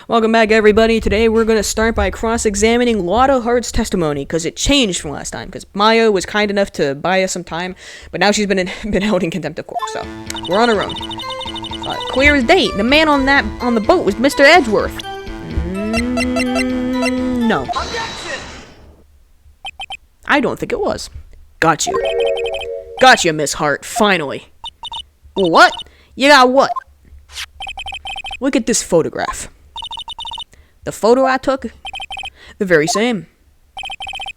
Welcome back, everybody. Today we're going to start by cross-examining Lotta Hart's testimony, because it changed from last time, because Maya was kind enough to buy us some time, but now she's been held in contempt of court, so we're on our own. Clear as day, the man on the boat was Mr. Edgeworth. No. Objection! I don't think it was. Got you. Got you, Miss Hart, finally. What? You got what? Look at this photograph. The photo I took? The very same.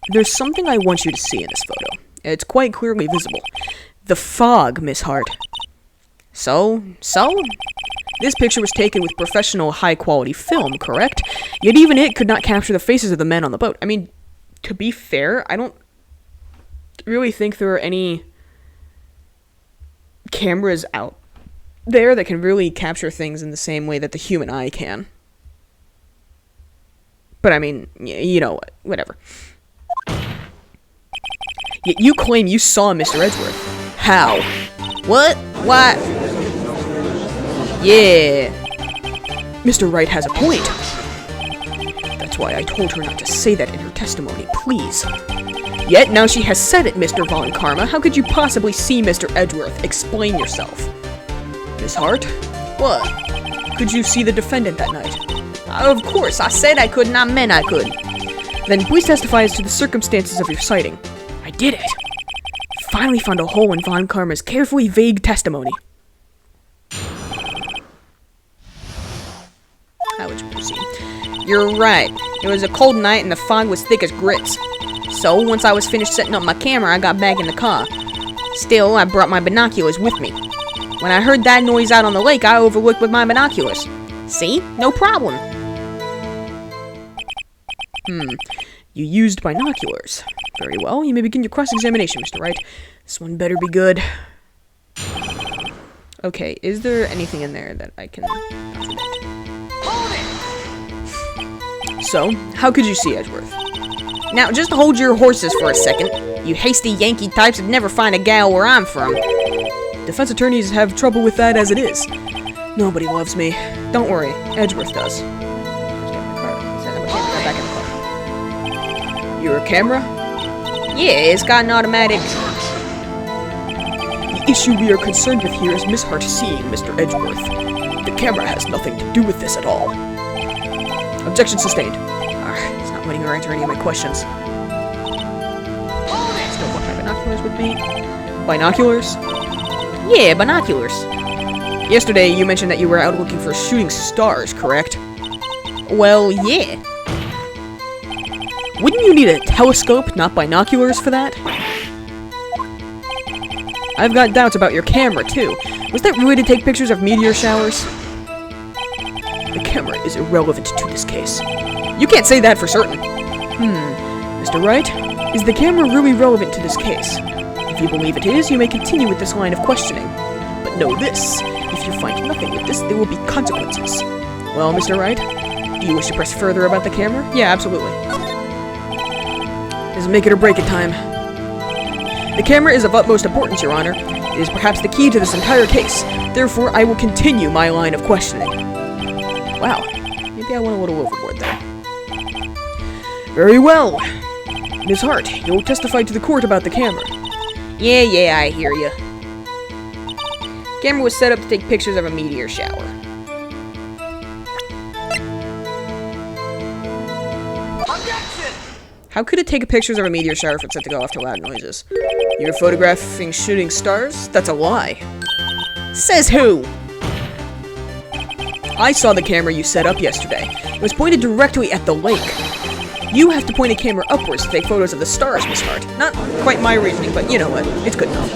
There's something I want you to see in this photo. It's quite clearly visible. The fog, Miss Hart. So? This picture was taken with professional high-quality film, correct? Yet even it could not capture the faces of the men on the boat. I mean, to be fair, I don't really think there are any cameras out there that can really capture things in the same way that the human eye can. But I mean, you know what, whatever. Yet you claim you saw Mr. Edgeworth. How? What? What? Yeah. Mr. Wright has a point. That's why I told her not to say that in her testimony, please. Yet now she has said it, Mr. Von Karma. How could you possibly see Mr. Edgeworth? Explain yourself. Miss Hart? What? Could you see the defendant that night? Of course, I said I could, not meant I could. Then please testify as to the circumstances of your sighting. I did it. Finally found a hole in Von Karma's carefully vague testimony. How would you proceed? You're right. It was a cold night and the fog was thick as grits. So, once I was finished setting up my camera, I got back in the car. Still, I brought my binoculars with me. When I heard that noise out on the lake, I overlooked with my binoculars. See? No problem. You used binoculars. Very well, you may begin your cross-examination, Mr. Wright. This one better be good. Okay, is there anything in there that I can contradict? So, how could you see Edgeworth? Now, just hold your horses for a second. You hasty Yankee types would never find a gal where I'm from. Defense attorneys have trouble with that as it is. Nobody loves me. Don't worry, Edgeworth does. Your camera? Yeah, it's got an automatic. The issue we are concerned with here is Miss Hart seeing Mr. Edgeworth. The camera has nothing to do with this at all. Objection sustained. He's not letting her answer any of my questions. Still want my binoculars with me? Binoculars? Yeah, binoculars. Yesterday, you mentioned that you were out looking for shooting stars, correct? Well, yeah. Wouldn't you need a telescope, not binoculars, for that? I've got doubts about your camera, too. Was that really to take pictures of meteor showers? The camera is irrelevant to this case. You can't say that for certain. Mr. Wright, is the camera really relevant to this case? If you believe it is, you may continue with this line of questioning. But know this, if you find nothing with this, there will be consequences. Well, Mr. Wright, do you wish to press further about the camera? Yeah, absolutely. This is make it or break it time. The camera is of utmost importance, Your Honor. It is perhaps the key to this entire case. Therefore, I will continue my line of questioning. Wow, maybe I went a little overboard there. Very well. Ms. Hart, you will testify to the court about the camera. Yeah, I hear you. Camera was set up to take pictures of a meteor shower. Objection! How could it take pictures of a meteor shower if it's set to go off to loud noises? You're photographing shooting stars? That's a lie. Says who? I saw the camera you set up yesterday. It was pointed directly at the lake. You have to point a camera upwards to take photos of the stars, Miss Hart. Not quite my reasoning, but you know what? It's good enough.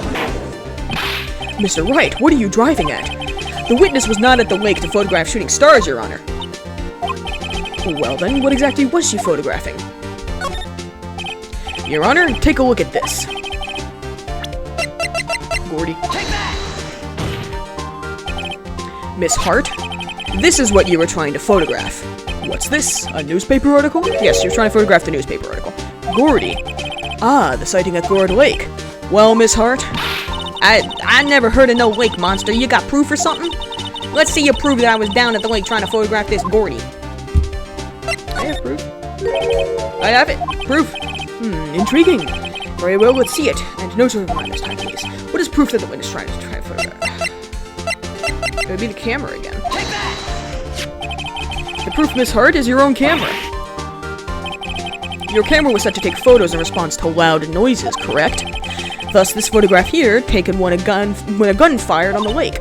Mr. Wright, what are you driving at? The witness was not at the lake to photograph shooting stars, Your Honor. Well then, what exactly was she photographing? Your Honor, take a look at this. Gordy. Take that! Miss Hart, this is what you were trying to photograph. What's this? A newspaper article? Yes, you're trying to photograph the newspaper article. Gordy. Ah, the sighting at Gourd Lake. Well, Miss Hart, I never heard of no lake monster. You got proof or something? Let's see you prove that I was down at the lake trying to photograph this Gordy. I have proof. I have it. Proof. Intriguing. Very well, let's see it. And no sort of mind this time, please. What is proof that the witness trying to photograph? It would be the camera again. Take that! The proof, Miss Hart, is your own camera. Your camera was set to take photos in response to loud noises, correct? Thus, this photograph here, taken when a gun fired on the lake.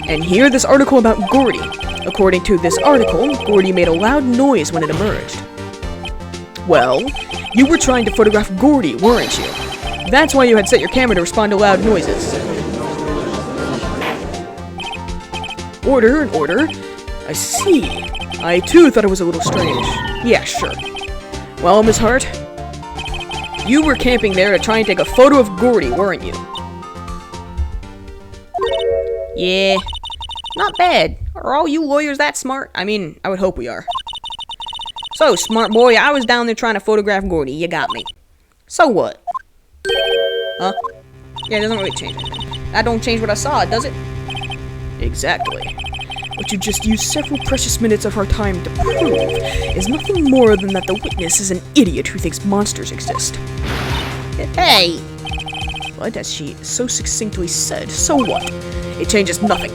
And here, this article about Gordy. According to this article, Gordy made a loud noise when it emerged. Well, you were trying to photograph Gordy, weren't you? That's why you had set your camera to respond to loud noises. Order. I see. I too thought it was a little strange. Yeah, sure. Well, Miss Hart, you were camping there to try and take a photo of Gordy, weren't you? Yeah. Not bad. Are all you lawyers that smart? I mean, I would hope we are. So, smart boy, I was down there trying to photograph Gordy. You got me. So what? Huh? Yeah, it doesn't really change anything. That don't change what I saw, does it? Exactly. What you just used several precious minutes of our time to prove is nothing more than that the witness is an idiot who thinks monsters exist. Hey! But as she so succinctly said, so what? It changes nothing.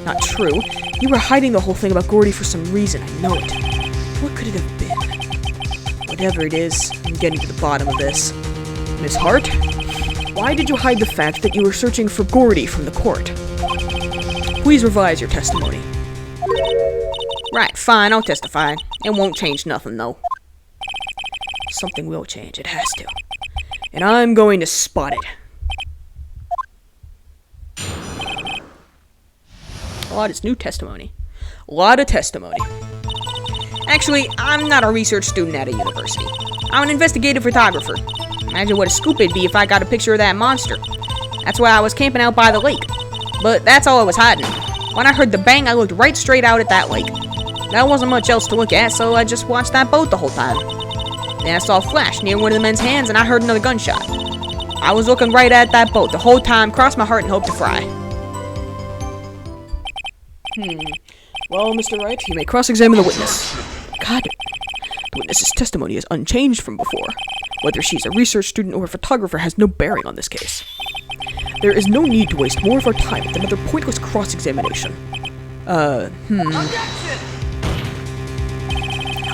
Not true. You were hiding the whole thing about Gordy for some reason, I know it. What could it have been? Whatever it is, I'm getting to the bottom of this. Miss Hart? Why did you hide the fact that you were searching for Gordy from the court? Please revise your testimony. Right, fine, I'll testify. It won't change nothing, though. Something will change, it has to. And I'm going to spot it. A lot of new testimony. A lot of testimony. Actually, I'm not a research student at a university. I'm an investigative photographer. Imagine what a scoop it'd be if I got a picture of that monster. That's why I was camping out by the lake. But that's all I was hiding. When I heard the bang, I looked right straight out at that lake. There wasn't much else to look at, so I just watched that boat the whole time. Then I saw a flash near one of the men's hands, and I heard another gunshot. I was looking right at that boat the whole time, crossed my heart and hoped to fry. Well, Mr. Wright, you may cross-examine the witness. God, the witness's testimony is unchanged from before. Whether she's a research student or a photographer has no bearing on this case. There is no need to waste more of our time with another pointless cross-examination. Objection!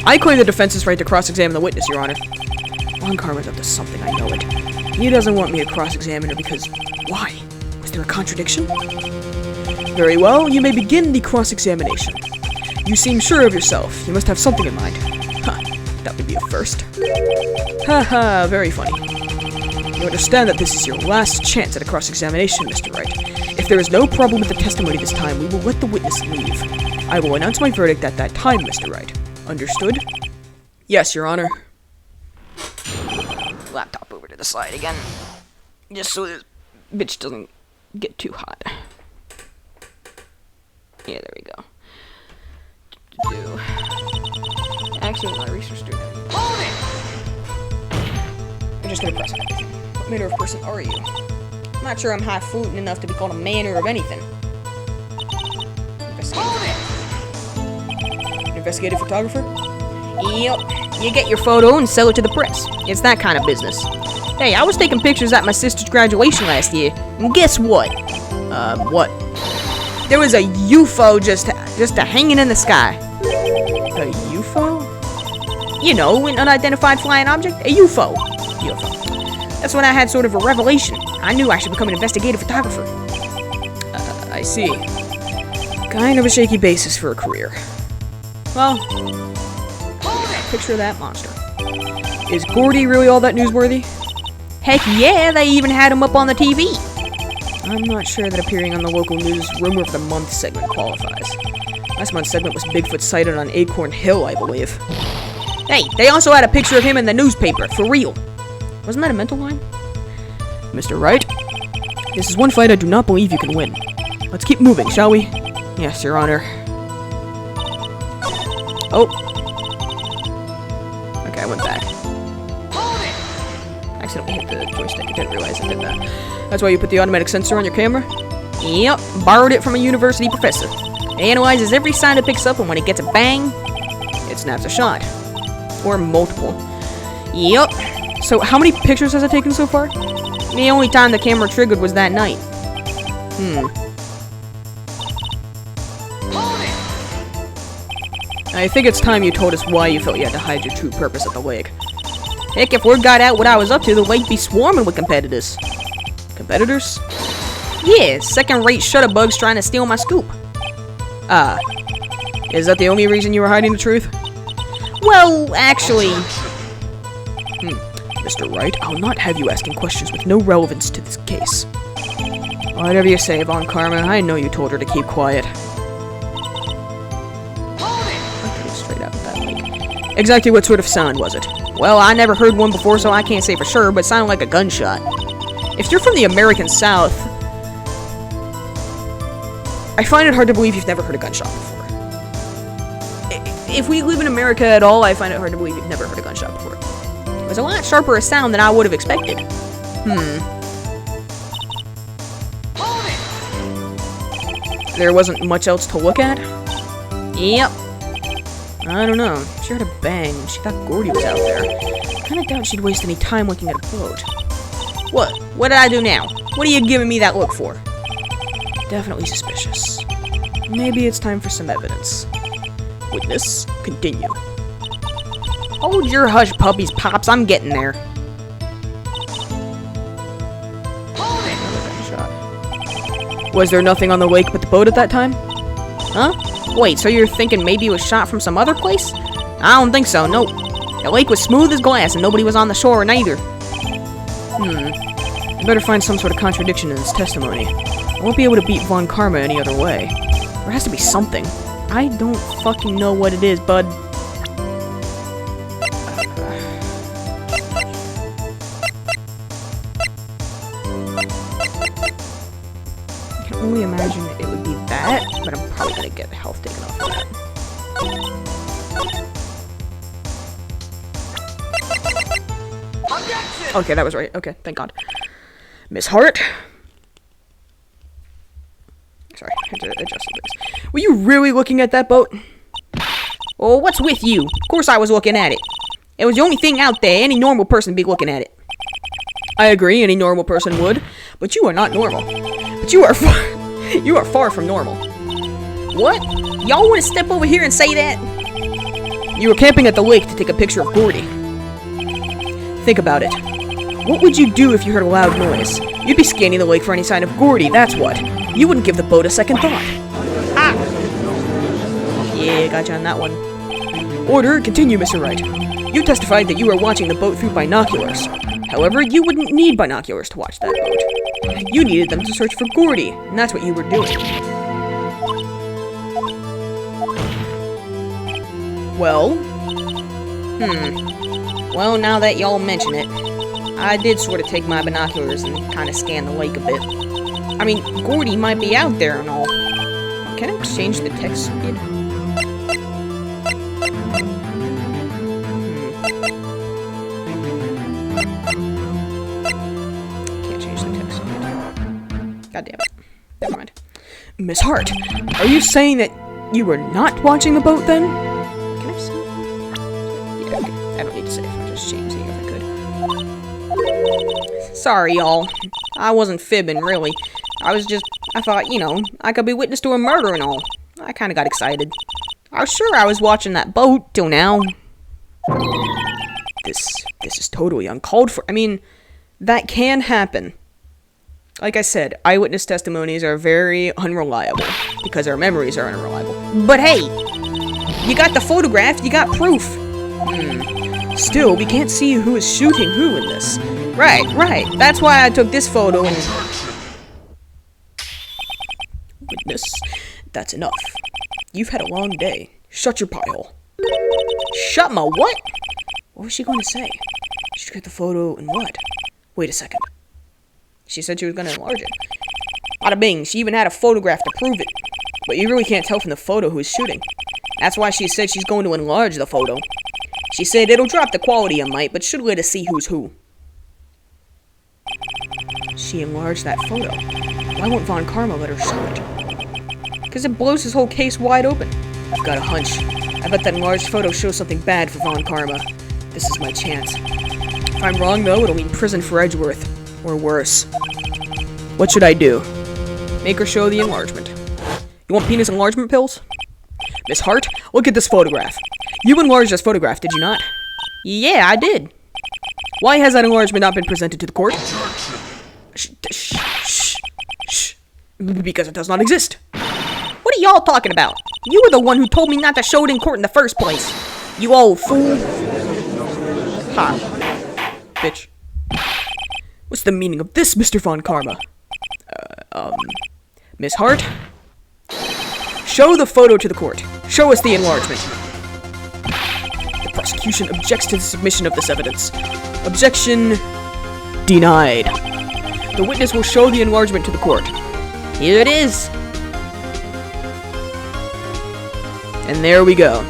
I claim the defense's right to cross-examine the witness, Your Honor. Von Karma's up to something, I know it. He doesn't want me to cross-examine her because... Why? Was there a contradiction? Very well, you may begin the cross-examination. You seem sure of yourself. You must have something in mind. Huh, that would be a first. Haha, very funny. You understand that this is your last chance at a cross-examination, Mr. Wright. If there is no problem with the testimony this time, we will let the witness leave. I will announce my verdict at that time, Mr. Wright. Understood? Yes, Your Honor. Laptop over to the side again. Just so this bitch doesn't get too hot. Yeah, there we go. Actually, I'm not a research student. Hold it! I'm just gonna press everything. What manner of person are you? I'm not sure I'm highfalutin enough to be called a manner of anything. Hold it! Investigative photographer? Yep. You get your photo and sell it to the press. It's that kind of business. Hey, I was taking pictures at my sister's graduation last year, and guess what? What? There was a UFO just hanging in the sky. A UFO? You know, an unidentified flying object? A UFO. UFO. That's when I had sort of a revelation. I knew I should become an investigative photographer. I see. Kind of a shaky basis for a career. Well, picture of that monster. Is Gordy really all that newsworthy? Heck yeah, they even had him up on the TV. I'm not sure that appearing on the local news Rumor of the Month segment qualifies. Last month's segment was Bigfoot sighted on Acorn Hill, I believe. Hey, they also had a picture of him in the newspaper, for real. Wasn't that a mental line? Mr. Wright, this is one fight I do not believe you can win. Let's keep moving, shall we? Yes, Your Honor. Oh. Okay, I went back. I accidentally hit the joystick. I didn't realize I did that. That's why you put the automatic sensor on your camera? Yep, borrowed it from a university professor. It analyzes every sound it picks up, and when it gets a bang, it snaps a shot. Or multiple. Yup. So how many pictures has it taken so far? The only time the camera triggered was that night. I think it's time you told us why you felt you had to hide your true purpose at the lake. Heck, if word got out what I was up to, the lake'd be swarming with competitors. Competitors? Yeah, second-rate shutterbugs trying to steal my scoop. Is that the only reason you were hiding the truth? Well, actually... Mr. Wright, I'll not have you asking questions with no relevance to this case. Whatever you say, Von Karma, I know you told her to keep quiet. Straight out of that lake. Exactly what sort of sound was it? Well, I never heard one before, so I can't say for sure, but it sounded like a gunshot. If you're from the American South, I find it hard to believe you've never heard a gunshot before. If we live in America at all, I find it hard to believe you've never heard a gunshot before. It was a lot sharper a sound than I would have expected. There wasn't much else to look at? Yep. I don't know. She heard a bang. She thought Gordy was out there. Kinda doubt she'd waste any time looking at a boat. What? What did I do now? What are you giving me that look for? Definitely suspicious. Maybe it's time for some evidence. Witness, continue. Hold your hush puppies, Pops. I'm getting there. Was there nothing on the lake but the boat at that time? Huh? Wait, so you're thinking maybe it was shot from some other place? I don't think so, nope. The lake was smooth as glass and nobody was on the shore neither. I better find some sort of contradiction in his testimony. I won't be able to beat Von Karma any other way. There has to be something. I don't fucking know what it is, bud. I can only imagine it would be that, but I'm probably gonna get health taken off of that. Okay, that was right. Okay, thank God. Miss Hart? Sorry, I had to adjust the brakes. Were you really looking at that boat? Oh, what's with you? Of course I was looking at it. It was the only thing out there. Any normal person would be looking at it. I agree, any normal person would. But you are not normal. But you are far from normal. What? Y'all want to step over here and say that? You were camping at the lake to take a picture of Gordy. Think about it. What would you do if you heard a loud noise? You'd be scanning the lake for any sign of Gordy, that's what. You wouldn't give the boat a second thought. Ah! Yeah, gotcha on that one. Order, continue, Mr. Wright. You testified that you were watching the boat through binoculars. However, you wouldn't need binoculars to watch that boat. You needed them to search for Gordy, and that's what you were doing. Well? Well, now that y'all mention it, I did sort of take my binoculars and kind of scan the lake a bit. I mean, Gordy might be out there and all. Can I exchange the text speed? Can't change the text speed. God damn it. Never mind. Miss Hart, are you saying that you were not watching the boat then? Can I see? Yeah, okay. I don't need to save. I'll just change it if I could. Sorry, y'all. I wasn't fibbing, really. I thought, you know, I could be witness to a murder and all. I kind of got excited. I was sure I was watching that boat till now. This is totally uncalled for. I mean, that can happen. Like I said, eyewitness testimonies are very unreliable because our memories are unreliable. But hey, you got the photograph, you got proof. Still, we can't see who is shooting who in this. Right. That's why I took this photo and... Witness, that's enough. You've had a long day. Shut your pie hole. Shut my what? What was she going to say? She took the photo and what? Wait a second. She said she was going to enlarge it. Bada bing, she even had a photograph to prove it. But you really can't tell from the photo who's shooting. That's why she said she's going to enlarge the photo. She said it'll drop the quality a mite, but should let us see who's who. She enlarged that photo. Why won't Von Karma let her show it? Because it blows his whole case wide open. I've got a hunch. I bet that enlarged photo shows something bad for Von Karma. This is my chance. If I'm wrong, though, it'll mean prison for Edgeworth. Or worse. What should I do? Make her show the enlargement. You want penis enlargement pills? Miss Hart, look at this photograph. You enlarged this photograph, did you not? Yeah, I did. Why has that enlargement not been presented to the court? Shh. Because it does not exist. What are y'all talking about? You were the one who told me not to show it in court in the first place. You old fool. Ha. Bitch. What's the meaning of this, Mr. Von Karma? Miss Hart? Show the photo to the court. Show us the enlargement. The prosecution objects to the submission of this evidence. Objection denied. The witness will show the enlargement to the court. Here it is. And there we go.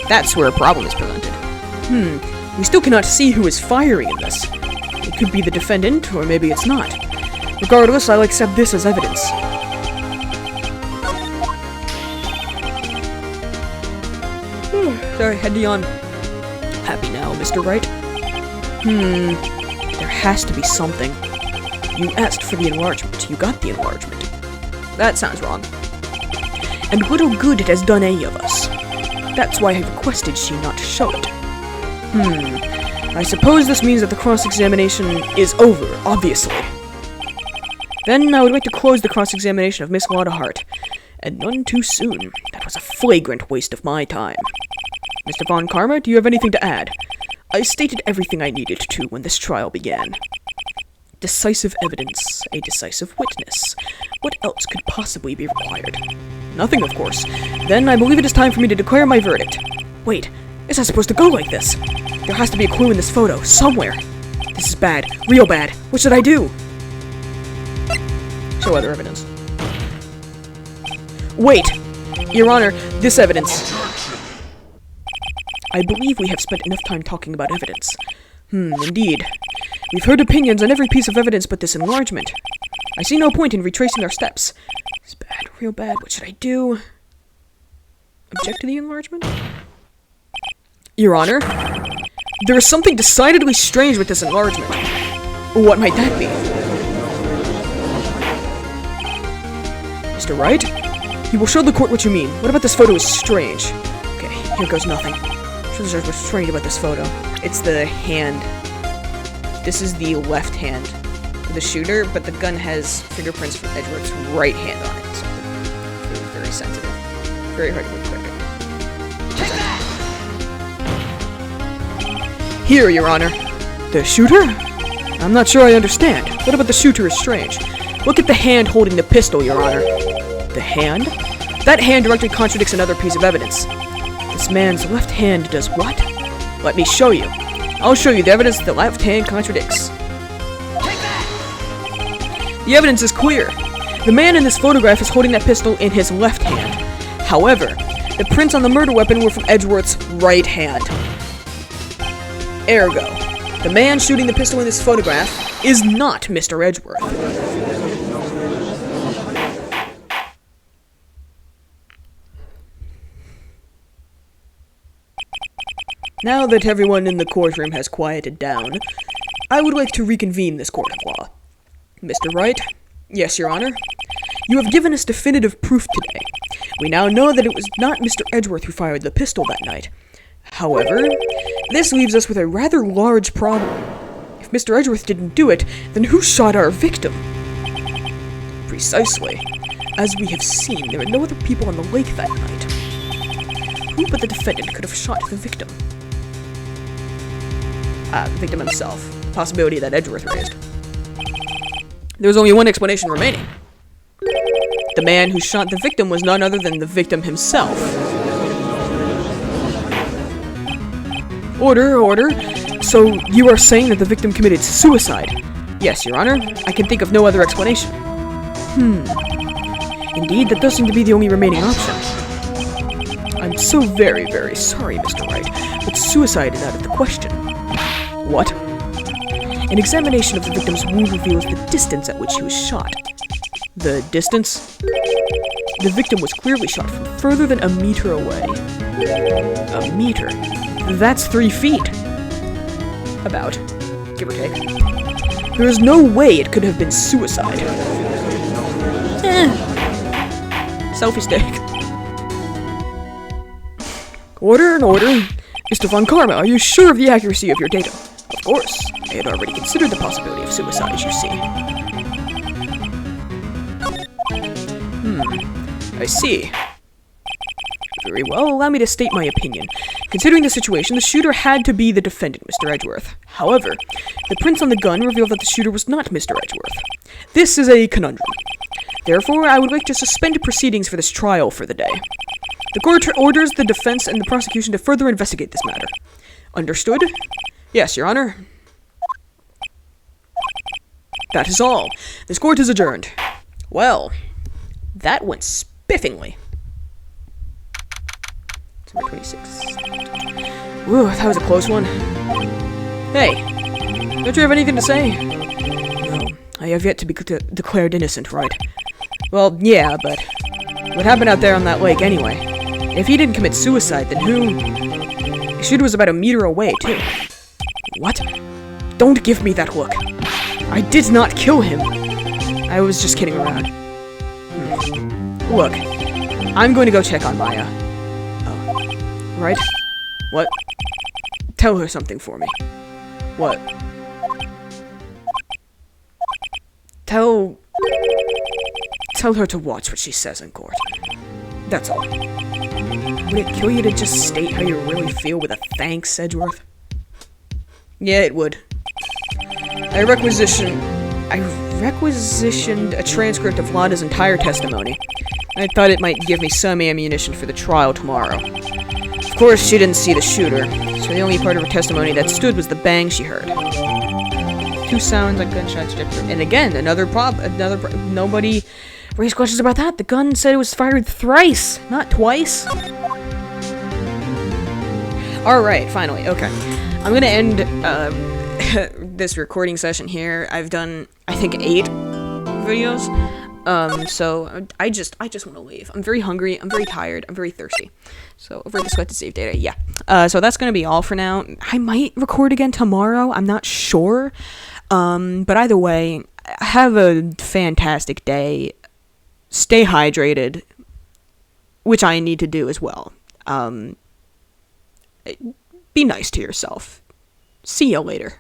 That's where a problem is presented. We still cannot see who is firing in this. It could be the defendant, or maybe it's not. Regardless, I'll accept this as evidence. Sorry, head yawn. Happy now, Mr. Wright? There has to be something. You asked for the enlargement. You got the enlargement. That sounds wrong. And little good it has done any of us. That's why I requested she not show it. I suppose this means that the cross-examination is over, obviously. Then I would like to close the cross-examination of Miss Lotta Hart. And none too soon. That was a flagrant waste of my time. Mr. Von Karma, do you have anything to add? I stated everything I needed to when this trial began. Decisive evidence, a decisive witness. What else could possibly be required? Nothing, of course. Then I believe it is time for me to declare my verdict. Wait, it's not supposed to go like this. There has to be a clue in this photo, somewhere. This is bad, real bad. What should I do? Show other evidence. Wait! Your Honor, this evidence. I believe we have spent enough time talking about evidence. Indeed. We've heard opinions on every piece of evidence but this enlargement. I see no point in retracing our steps. It's bad, real bad. What should I do? Object to the enlargement? Your Honor, there is something decidedly strange with this enlargement. What might that be? Mr. Wright? You will show the court what you mean. What about this photo is strange? Okay, here goes nothing. I'm sure there's what's strange about this photo. It's the hand. This is the left hand of the shooter, but the gun has fingerprints from Edgeworth's right hand on it, so it's really very sensitive. Very hard to look quick. Here, Your Honor. The shooter? I'm not sure I understand. What about the shooter is strange? Look at the hand holding the pistol, Your Honor. The hand? That hand directly contradicts another piece of evidence. This man's left hand does what? Let me show you. I'll show you the evidence that the left hand contradicts. The evidence is clear. The man in this photograph is holding that pistol in his left hand. However, the prints on the murder weapon were from Edgeworth's right hand. Ergo, the man shooting the pistol in this photograph is not Mr. Edgeworth. Now that everyone in the courtroom has quieted down, I would like to reconvene this court of law. Mr. Wright? Yes, Your Honor? You have given us definitive proof today. We now know that it was not Mr. Edgeworth who fired the pistol that night. However, this leaves us with a rather large problem. If Mr. Edgeworth didn't do it, then who shot our victim? Precisely. As we have seen, there were no other people on the lake that night. Who but the defendant could have shot the victim? The victim himself. Possibility that Edgeworth raised. There was only one explanation remaining. The man who shot the victim was none other than the victim himself. Order. So, you are saying that the victim committed suicide? Yes, Your Honor. I can think of no other explanation. Indeed, that does seem to be the only remaining option. I'm so very, very sorry, Mr. Wright, but suicide is out of the question. What? An examination of the victim's wound reveals the distance at which he was shot. The distance? The victim was clearly shot from further than a meter away. A meter. That's 3 feet. About. Give or take. There is no way it could have been suicide. Selfie stick. Order and order. Mr. Von Karma, are you sure of the accuracy of your data? Of course. I had already considered the possibility of suicide, as you see. I see. Very well, allow me to state my opinion. Considering the situation, the shooter had to be the defendant, Mr. Edgeworth. However, the prints on the gun reveal that the shooter was not Mr. Edgeworth. This is a conundrum. Therefore, I would like to suspend proceedings for this trial for the day. The court orders the defense and the prosecution to further investigate this matter. Understood? Yes, Your Honor. That is all. This court is adjourned. Well, that went spiffingly. December 26th. Whew, that was a close one. Hey, don't you have anything to say? No, I have yet to be declared innocent, right? Well, yeah, but what happened out there on that lake anyway? If he didn't commit suicide, then who? The shooter was about a meter away, too. What? Don't give me that look. I did not kill him. I was just kidding around. Look, I'm going to go check on Maya. Right? What? Tell her something for me. What? Tell her to watch what she says in court. That's all. Would it kill you to just state how you really feel with a thanks, Edgeworth? Yeah, it would. I requisitioned a transcript of Lada's entire testimony. I thought it might give me some ammunition for the trial tomorrow. Of course, she didn't see the shooter, so the only part of her testimony that stood was the bang she heard. 2 sounds like gunshots. And again, nobody raised questions about that. The gun said it was fired thrice, not twice. Alright, finally, okay. I'm gonna end this recording session here. I've done, I think, 8 videos. So I just want to leave. I'm very hungry, I'm very tired, I'm very thirsty. So over the sweat to save data, yeah. So that's gonna be all for now. I might record again tomorrow, I'm not sure. But either way, have a fantastic day. Stay hydrated, which I need to do as well. Be nice to yourself. See you later.